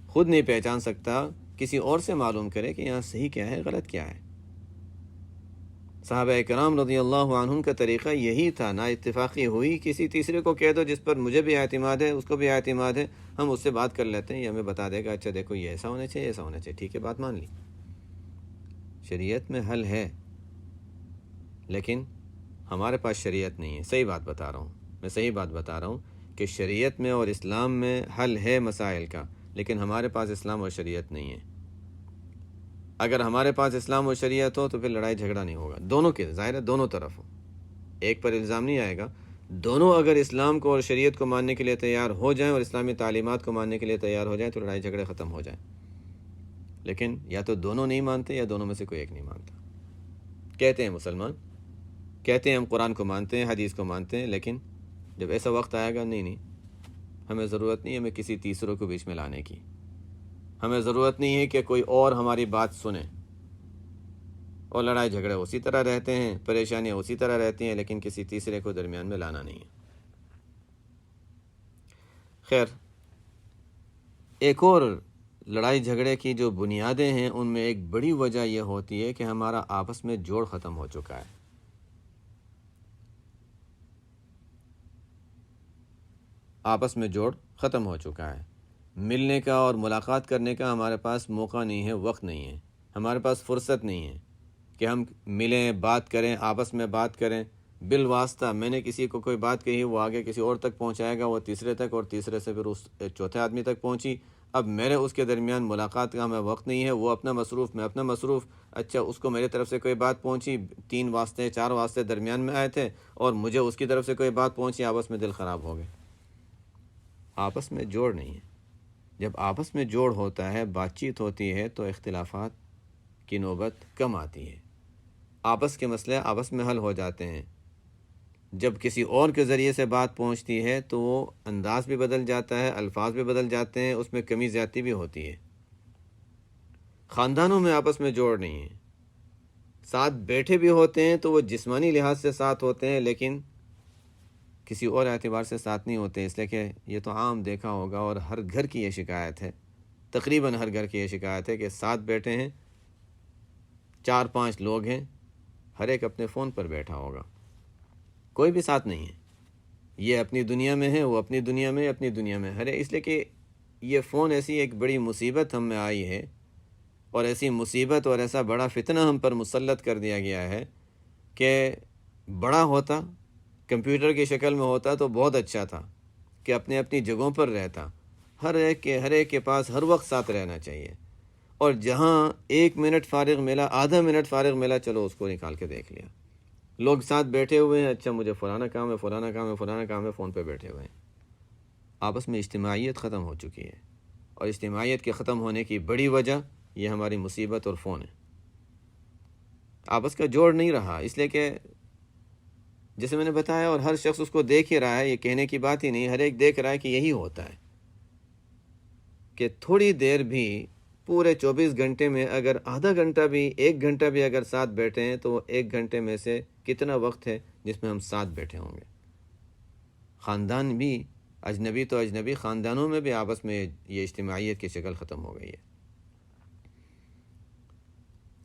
خود نہیں پہچان سکتا، کسی اور سے معلوم کرے کہ یہاں صحیح کیا ہے، غلط کیا ہے۔ صحابہ کرام رضی اللہ عنہم کا طریقہ یہی تھا، نا اتفاقی ہوئی کسی تیسرے کو کہہ دو جس پر مجھے بھی اعتماد ہے، اس کو بھی اعتماد ہے، ہم اس سے بات کر لیتے ہیں، یہ ہمیں بتا دے گا اچھا دیکھو یہ ایسا ہونا چاہیے، ایسا ہونا چاہیے، ٹھیک ہے بات مان لی۔ شریعت میں حل ہے، لیکن ہمارے پاس شریعت نہیں ہے۔ صحیح بات بتا رہا ہوں، میں صحیح بات بتا رہا ہوں کہ شریعت میں اور اسلام میں حل ہے مسائل کا، لیکن ہمارے پاس اسلام اور شریعت نہیں ہے۔ اگر ہمارے پاس اسلام اور شریعت ہو تو پھر لڑائی جھگڑا نہیں ہوگا، دونوں کے ظاہر ہے دونوں طرف ہو، ایک پر الزام نہیں آئے گا۔ دونوں اگر اسلام کو اور شریعت کو ماننے کے لیے تیار ہو جائیں اور اسلامی تعلیمات کو ماننے کے لیے تیار ہو جائیں تو لڑائی جھگڑے ختم ہو جائیں۔ لیکن یا تو دونوں نہیں مانتے یا دونوں میں سے کوئی ایک نہیں مانتا۔ کہتے ہیں مسلمان، کہتے ہیں ہم قرآن کو مانتے ہیں، حدیث کو مانتے ہیں، لیکن جب ایسا وقت آئے گا نہیں ہمیں ضرورت نہیں ہمیں کسی تیسروں کو بیچ میں لانے کی، ہمیں ضرورت نہیں ہے کہ کوئی اور ہماری بات سنے، اور لڑائی جھگڑے اسی طرح رہتے ہیں، پریشانیاں اسی طرح رہتی ہیں، لیکن کسی تیسرے کو درمیان میں لانا نہیں ہے۔ خیر، ایک اور لڑائی جھگڑے کی جو بنیادیں ہیں ان میں ایک بڑی وجہ یہ ہوتی ہے کہ ہمارا آپس میں جوڑ ختم ہو چکا ہے۔ آپس میں جوڑ ختم ہو چکا ہے، ملنے کا اور ملاقات کرنے کا ہمارے پاس موقع نہیں ہے، وقت نہیں ہے، ہمارے پاس فرصت نہیں ہے کہ ہم ملیں، بات کریں، آپس میں بات کریں۔ بالواسطہ میں نے کسی کو کوئی بات کہی، وہ آگے کسی اور تک پہنچائے گا، وہ تیسرے تک، اور تیسرے سے پھر اس چوتھے آدمی تک پہنچی۔ اب میرے اس کے درمیان ملاقات کا ہمیں وقت نہیں ہے، وہ اپنا مصروف، میں اپنا مصروف۔ اچھا اس کو میری طرف سے کوئی بات پہنچی، 3 واسطے 4 واسطے درمیان میں آئے تھے، اور مجھے اس کی طرف سے کوئی بات پہنچی، آپس میں دل خراب ہو گئے۔ آپس میں جوڑ نہیں ہے۔ جب آپس میں جوڑ ہوتا ہے، بات چیت ہوتی ہے، تو اختلافات کی نوبت کم آتی ہے، آپس کے مسئلے آپس میں حل ہو جاتے ہیں۔ جب کسی اور کے ذریعے سے بات پہنچتی ہے تو وہ انداز بھی بدل جاتا ہے، الفاظ بھی بدل جاتے ہیں، اس میں کمی زیادتی بھی ہوتی ہے۔ خاندانوں میں آپس میں جوڑ نہیں ہے، ساتھ بیٹھے بھی ہوتے ہیں تو وہ جسمانی لحاظ سے ساتھ ہوتے ہیں، لیکن کسی اور اعتبار سے ساتھ نہیں ہوتے، اس لیے کہ یہ تو عام دیکھا ہوگا اور ہر گھر کی یہ شکایت ہے، تقریباً ہر گھر کی یہ شکایت ہے کہ ساتھ بیٹھے ہیں، 4-5 لوگ ہیں، ہر ایک اپنے فون پر بیٹھا ہوگا، کوئی بھی ساتھ نہیں ہے، یہ اپنی دنیا میں ہے، وہ اپنی دنیا میں، اپنی دنیا میں، اس لیے کہ یہ فون ایسی ایک بڑی مصیبت ہم میں آئی ہے اور ایسی مصیبت اور ایسا بڑا فتنہ ہم پر مسلط کر دیا گیا ہے کہ بڑا ہوتا، کمپیوٹر کی شکل میں ہوتا تو بہت اچھا تھا کہ اپنی اپنی جگہوں پر رہتا، ہر ایک کے پاس ہر وقت ساتھ رہنا چاہیے، اور جہاں 1 منٹ فارغ ملا، آدھا منٹ فارغ ملا، چلو اس کو نکال کے دیکھ لیا۔ لوگ ساتھ بیٹھے ہوئے ہیں، اچھا مجھے فلانا کام ہے، فلانا کام ہے، فلانا کام ہے، فون پہ بیٹھے ہوئے ہیں۔ آپس میں اجتماعیت ختم ہو چکی ہے، اور اجتماعیت کے ختم ہونے کی بڑی وجہ یہ ہماری مصیبت اور فون ہے۔ آپس کا جوڑ نہیں رہا، اس لیے کہ جیسے میں نے بتایا، اور ہر شخص اس کو دیکھ ہی رہا ہے، یہ کہنے کی بات ہی نہیں، ہر ایک دیکھ رہا ہے کہ یہی ہوتا ہے کہ تھوڑی دیر بھی پورے 24 گھنٹے میں اگر آدھا گھنٹہ بھی، 1 گھنٹہ بھی اگر ساتھ بیٹھے ہیں تو 1 گھنٹے میں سے کتنا وقت ہے جس میں ہم ساتھ بیٹھے ہوں گے۔ خاندان بھی، اجنبی تو اجنبی، خاندانوں میں بھی آپس میں یہ اجتماعیت کی شکل ختم ہو گئی ہے۔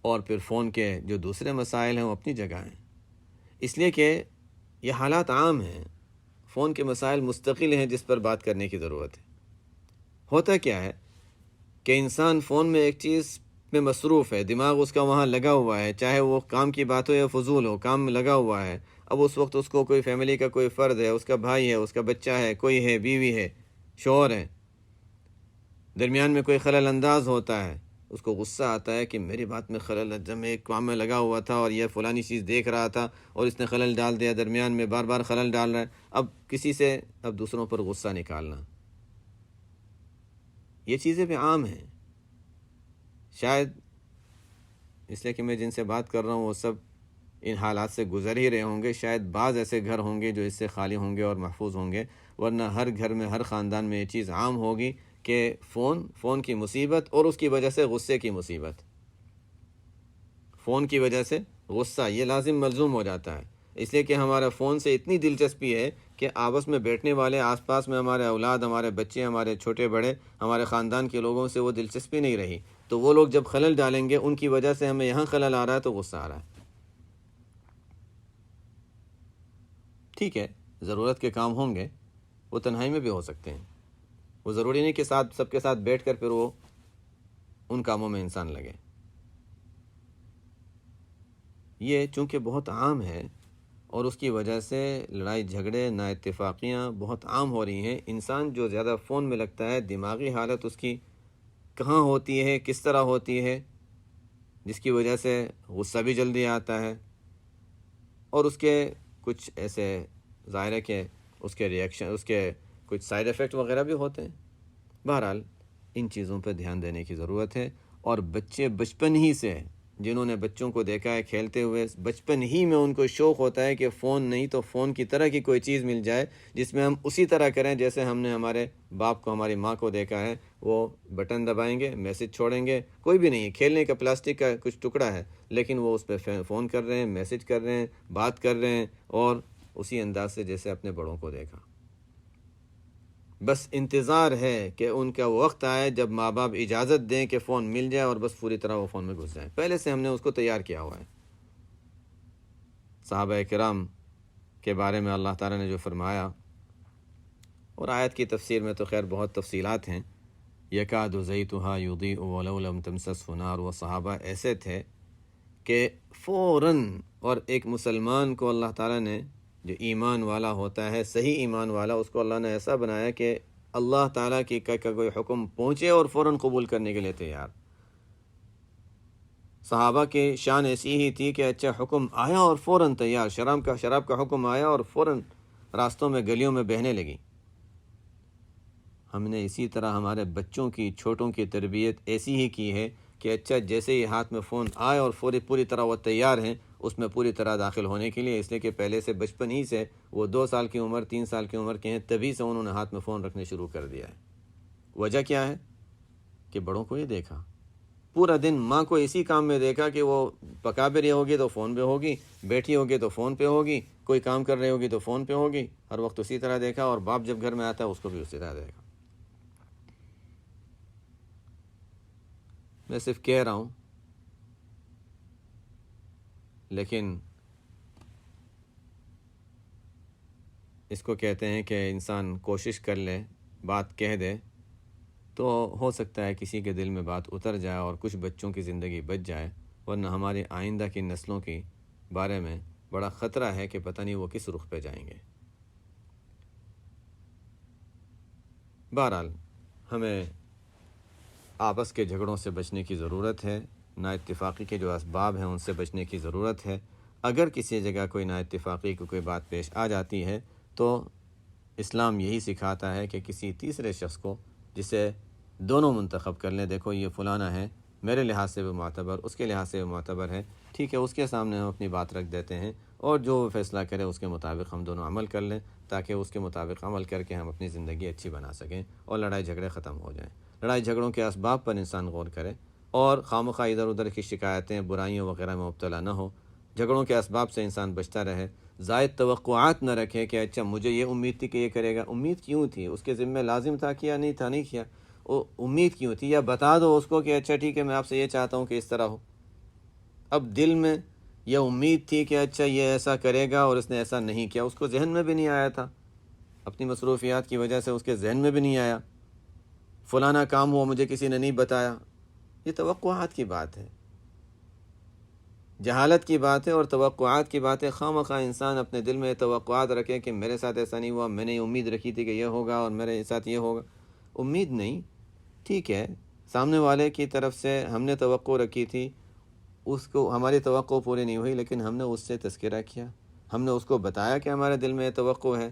اور پھر فون کے جو دوسرے مسائل ہیں وہ اپنی جگہ ہیں، اس لیے کہ یہ حالات عام ہیں، فون کے مسائل مستقل ہیں جس پر بات کرنے کی ضرورت ہے۔ ہوتا کیا ہے کہ انسان فون میں ایک چیز میں مصروف ہے، دماغ اس کا وہاں لگا ہوا ہے، چاہے وہ کام کی بات ہو یا فضول ہو، کام میں لگا ہوا ہے۔ اب اس وقت اس کو کوئی فیملی کا کوئی فرد ہے، اس کا بھائی ہے، اس کا بچہ ہے، کوئی ہے، بیوی ہے، شوہر ہے، درمیان میں کوئی خلل انداز ہوتا ہے، اس کو غصہ آتا ہے کہ میری بات میں خلل ہے، جب میں ایک کام میں لگا ہوا تھا اور یہ فلانی چیز دیکھ رہا تھا اور اس نے خلل ڈال دیا، درمیان میں بار بار خلل ڈال رہا ہے۔ اب کسی سے اب دوسروں پر غصہ نکالنا، یہ چیزیں بھی عام ہیں۔ شاید اس لیے کہ میں جن سے بات کر رہا ہوں وہ سب ان حالات سے گزر ہی رہے ہوں گے، شاید بعض ایسے گھر ہوں گے جو اس سے خالی ہوں گے اور محفوظ ہوں گے، ورنہ ہر گھر میں، ہر خاندان میں یہ چیز عام ہوگی کہ فون کی مصیبت، اور اس کی وجہ سے غصے کی مصیبت۔ فون کی وجہ سے غصہ یہ لازم ملزوم ہو جاتا ہے، اس لیے کہ ہمارا فون سے اتنی دلچسپی ہے کہ آپس میں بیٹھنے والے، آس پاس میں ہمارے اولاد، ہمارے بچے، ہمارے چھوٹے بڑے، ہمارے خاندان کے لوگوں سے وہ دلچسپی نہیں رہی، تو وہ لوگ جب خلل ڈالیں گے، ان کی وجہ سے ہمیں یہاں خلل آ رہا ہے تو غصہ آ رہا ہے۔ ٹھیک ہے، ضرورت کے کام ہوں گے، وہ تنہائی میں بھی ہو سکتے ہیں، وہ ضروری نہیں کہ سب کے ساتھ بیٹھ کر پھر وہ ان کاموں میں انسان لگے۔ یہ چونکہ بہت عام ہے اور اس کی وجہ سے لڑائی جھگڑے، نا اتفاقیاں بہت عام ہو رہی ہیں۔ انسان جو زیادہ فون میں لگتا ہے، دماغی حالت اس کی کہاں ہوتی ہے، کس طرح ہوتی ہے، جس کی وجہ سے غصہ بھی جلدی آتا ہے، اور اس کے کچھ ایسے ظاہر ہے کہ اس کے ریئیکشن، اس کے کچھ سائیڈ ایفیکٹ وغیرہ بھی ہوتے ہیں۔ بہرحال ان چیزوں پہ دھیان دینے کی ضرورت ہے، اور بچے بچپن ہی سے، جنہوں نے بچوں کو دیکھا ہے کھیلتے ہوئے، بچپن ہی میں ان کو شوق ہوتا ہے کہ فون نہیں تو فون کی طرح کی کوئی چیز مل جائے جس میں ہم اسی طرح کریں جیسے ہم نے ہمارے باپ کو، ہماری ماں کو دیکھا ہے۔ وہ بٹن دبائیں گے، میسج چھوڑیں گے، کوئی بھی نہیں، کھیلنے کا پلاسٹک کا کچھ ٹکڑا ہے، لیکن وہ اس پہ فون کر رہے ہیں، میسج کر رہے ہیں، بات کر رہے ہیں، اور اسی انداز سے جیسے اپنے بڑوں کو دیکھا۔ بس انتظار ہے کہ ان کا وقت آئے جب ماں باپ اجازت دیں کہ فون مل جائے، اور بس پوری طرح وہ فون میں گھس جائیں۔ پہلے سے ہم نے اس کو تیار کیا ہوا ہے۔ صحابہ کرام کے بارے میں اللہ تعالیٰ نے جو فرمایا، اور آیت کی تفسیر میں تو خیر بہت تفصیلات ہیں، یکاد زیتها یضیء ولو لم تمسسه نار، وہ صحابہ ایسے تھے کہ فوراً، اور ایک مسلمان کو اللہ تعالیٰ نے، جو ایمان والا ہوتا ہے، صحیح ایمان والا، اس کو اللہ نے ایسا بنایا کہ اللہ تعالیٰ کی کا کوئی حکم پہنچے اور فوراً قبول کرنے کے لیے تیار۔ صحابہ کی شان ایسی ہی تھی کہ اچھا حکم آیا اور فوراً تیار، شراب کا حکم آیا اور فوراً راستوں میں، گلیوں میں بہنے لگی۔ ہم نے اسی طرح ہمارے بچوں کی، چھوٹوں کی تربیت ایسی ہی کی ہے کہ اچھا جیسے ہی ہاتھ میں فون آئے اور پوری طرح وہ تیار ہیں اس میں پوری طرح داخل ہونے کے لیے، اس لیے کہ پہلے سے بچپن ہی سے وہ 2 سال کی عمر، 3 سال کی عمر کے ہیں، تبھی سے انہوں نے ہاتھ میں فون رکھنے شروع کر دیا ہے۔ وجہ کیا ہے کہ بڑوں کو یہ دیکھا، پورا دن ماں کو اسی کام میں دیکھا کہ وہ پکا بھی رہی ہوگی تو فون پہ ہوگی، بیٹھی ہوگی تو فون پہ ہوگی، کوئی کام کر رہی ہوگی تو فون پہ ہوگی، ہر وقت اسی طرح دیکھا، اور باپ جب گھر میں آتا ہے اس کو بھی اسی طرح دیکھا۔ میں صرف کہہ رہا ہوں، لیکن اس کو کہتے ہیں کہ انسان کوشش کر لے، بات کہہ دے، تو ہو سکتا ہے کسی کے دل میں بات اتر جائے اور کچھ بچوں کی زندگی بچ جائے، ورنہ ہماری آئندہ کی نسلوں کے بارے میں بڑا خطرہ ہے کہ پتہ نہیں وہ کس رخ پہ جائیں گے۔ بہرحال ہمیں آپس کے جھگڑوں سے بچنے کی ضرورت ہے، نا اتفاقی کے جو اسباب ہیں ان سے بچنے کی ضرورت ہے۔ اگر کسی جگہ کوئی نا اتفاقی کو کوئی بات پیش آ جاتی ہے تو اسلام یہی سکھاتا ہے کہ کسی تیسرے شخص کو، جسے دونوں منتخب کر لیں، دیکھو یہ فلانا ہے، میرے لحاظ سے وہ معتبر، اس کے لحاظ سے وہ معتبر ہے، ٹھیک ہے، اس کے سامنے ہم اپنی بات رکھ دیتے ہیں اور جو وہ فیصلہ کرے اس کے مطابق ہم دونوں عمل کر لیں، تاکہ اس کے مطابق عمل کر کے ہم اپنی زندگی اچھی بنا سکیں اور لڑائی جھگڑے ختم ہو جائیں۔ لڑائی جھگڑوں کے اسباب پر انسان غور کرے اور خواہ ادھر ادھر کی شکایتیں، برائیوں وغیرہ میں مبتلا نہ ہو۔ جھگڑوں کے اسباب سے انسان بچتا رہے، زائد توقعات نہ رکھے کہ اچھا مجھے یہ امید تھی کہ یہ کرے گا۔ امید کیوں تھی؟ اس کے ذمہ لازم تھا کیا؟ نہیں تھا، نہیں کیا۔ وہ امید کیوں تھی؟ یا بتا دو اس کو کہ اچھا ٹھیک ہے میں آپ سے یہ چاہتا ہوں کہ اس طرح ہو۔ اب دل میں یہ امید تھی کہ اچھا یہ ایسا کرے گا اور اس نے ایسا نہیں کیا، اس کو ذہن میں بھی نہیں آیا تھا، اپنی مصروفیات کی وجہ سے اس کے ذہن میں بھی نہیں آیا، فلانا کام ہوا مجھے کسی نے نہیں بتایا۔ یہ توقعات کی بات ہے، جہالت کی بات ہے اور توقعات کی بات ہے۔ خواہ انسان اپنے دل میں توقعات رکھے کہ میرے ساتھ ایسا نہیں ہوا، میں نے امید رکھی تھی کہ یہ ہوگا اور میرے ساتھ یہ ہوگا۔ امید نہیں، ٹھیک ہے، سامنے والے کی طرف سے ہم نے توقع رکھی تھی، اس کو ہماری توقع پوری نہیں ہوئی، لیکن ہم نے اس سے تذکرہ کیا، ہم نے اس کو بتایا کہ ہمارے دل میں یہ توقع ہے،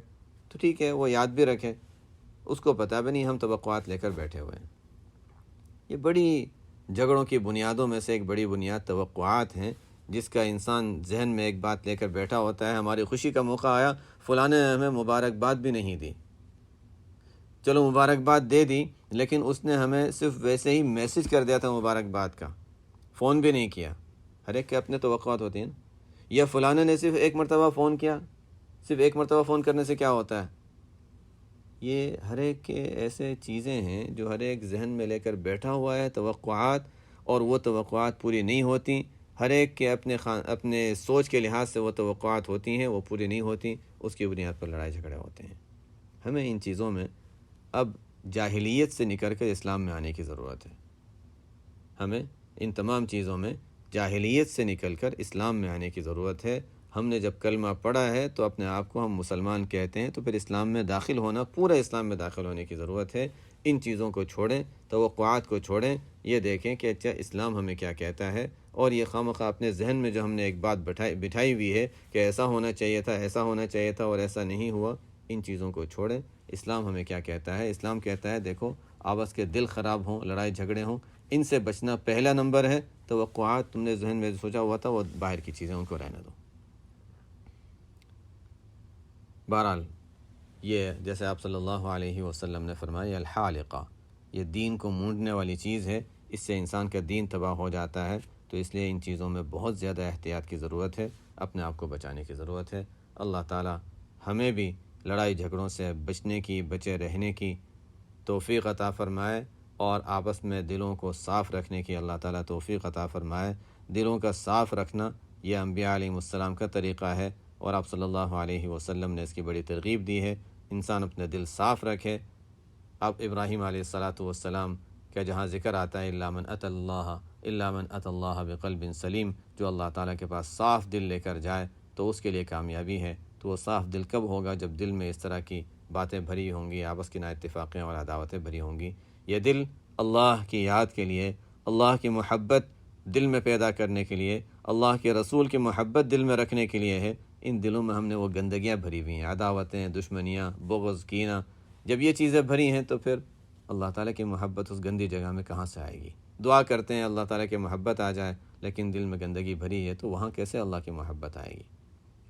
تو ٹھیک ہے، وہ یاد بھی رکھے۔ اس کو پتہ بھی نہیں ہم توقعات لے کر بیٹھے ہوئے ہیں۔ یہ بڑی جھگڑوں کی بنیادوں میں سے ایک بڑی بنیاد توقعات ہیں، جس کا انسان ذہن میں ایک بات لے کر بیٹھا ہوتا ہے۔ ہماری خوشی کا موقع آیا، فلاں نے ہمیں مبارکباد بھی نہیں دی، چلو مبارکباد دے دی، لیکن اس نے ہمیں صرف ویسے ہی میسج کر دیا تھا مبارکباد کا، فون بھی نہیں کیا۔ ہر ایک کے اپنے توقعات ہوتی ہیں نا۔ یا فلاں نے صرف ایک مرتبہ فون کیا، صرف ایک مرتبہ فون کرنے سے کیا ہوتا ہے؟ یہ ہر ایک کے ایسے چیزیں ہیں جو ہر ایک ذہن میں لے کر بیٹھا ہوا ہے، توقعات، اور وہ توقعات پوری نہیں ہوتی۔ ہر ایک کے اپنے سوچ کے لحاظ سے وہ توقعات ہوتی ہیں، وہ پوری نہیں ہوتی، اس کی بنیاد پر لڑائی جھگڑے ہوتے ہیں۔ ہمیں ان چیزوں میں اب جاہلیت سے نکل کر اسلام میں آنے کی ضرورت ہے۔ ہمیں ان تمام چیزوں میں جاہلیت سے نکل کر اسلام میں آنے کی ضرورت ہے۔ ہم نے جب کلمہ پڑھا ہے تو اپنے آپ کو ہم مسلمان کہتے ہیں، تو پھر اسلام میں داخل ہونا، پورا اسلام میں داخل ہونے کی ضرورت ہے۔ ان چیزوں کو چھوڑیں، توقعات کو چھوڑیں، یہ دیکھیں کہ اچھا اسلام ہمیں کیا کہتا ہے، اور یہ خواہ اپنے ذہن میں جو ہم نے ایک بات بٹھائی ہوئی ہے کہ ایسا ہونا چاہیے تھا، ایسا ہونا چاہیے تھا اور ایسا نہیں ہوا، ان چیزوں کو چھوڑیں۔ اسلام ہمیں کیا کہتا ہے؟ اسلام کہتا ہے دیکھو آپس کے دل خراب ہوں، لڑائی جھگڑے ہوں، ان سے بچنا پہلا نمبر ہے۔ توقعات تم نے ذہن میں سوچا ہوا تھا وہ باہر کی چیزیں، ان کو رہنے دو۔ بہرحال یہ جیسے آپ صلی اللہ علیہ وسلم نے فرمایا، الحالقہ، یہ دین کو مونڈنے والی چیز ہے، اس سے انسان کا دین تباہ ہو جاتا ہے، تو اس لیے ان چیزوں میں بہت زیادہ احتیاط کی ضرورت ہے، اپنے آپ کو بچانے کی ضرورت ہے۔ اللہ تعالی ہمیں بھی لڑائی جھگڑوں سے بچنے کی، بچے رہنے کی توفیق عطا فرمائے، اور آپس میں دلوں کو صاف رکھنے کی اللہ تعالیٰ توفیق عطا فرمائے۔ دلوں کا صاف رکھنا یہ انبیاء علیہ السلام کا طریقہ ہے، اور آپ صلی اللہ علیہ وسلم نے اس کی بڑی ترغیب دی ہے، انسان اپنے دل صاف رکھے۔ اب ابراہیم علیہ السلام کا جہاں ذکر آتا ہے الا من اتى اللہ بقلب سلیم، جو اللہ تعالیٰ کے پاس صاف دل لے کر جائے تو اس کے لیے کامیابی ہے۔ تو وہ صاف دل کب ہوگا؟ جب دل میں اس طرح کی باتیں بھری ہوں گی، آپس کی نا اتفاقیں اور عداوتیں بھری ہوں گی۔ یہ دل اللہ کی یاد کے لیے، اللہ کی محبت دل میں پیدا کرنے کے لیے، اللہ کے رسول کی محبت دل میں رکھنے کے لیے ہے۔ ان دلوں میں ہم نے وہ گندگیاں بھری ہوئی ہیں، عداوتیں، دشمنیاں، بغض، کینہ۔ جب یہ چیزیں بھری ہیں تو پھر اللہ تعالیٰ کی محبت اس گندی جگہ میں کہاں سے آئے گی؟ دعا کرتے ہیں اللہ تعالیٰ کی محبت آ جائے، لیکن دل میں گندگی بھری ہے تو وہاں کیسے اللہ کی محبت آئے گی؟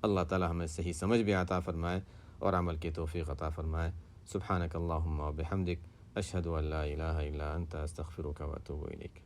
اللہ تعالیٰ ہمیں صحیح سمجھ بھی عطا فرمائے اور عمل کی توفیق عطا فرمائے۔ سبحانک اللہم و بحمدک، اشہد ان لا الہ الا انت، استغفرک و اتوب الیک۔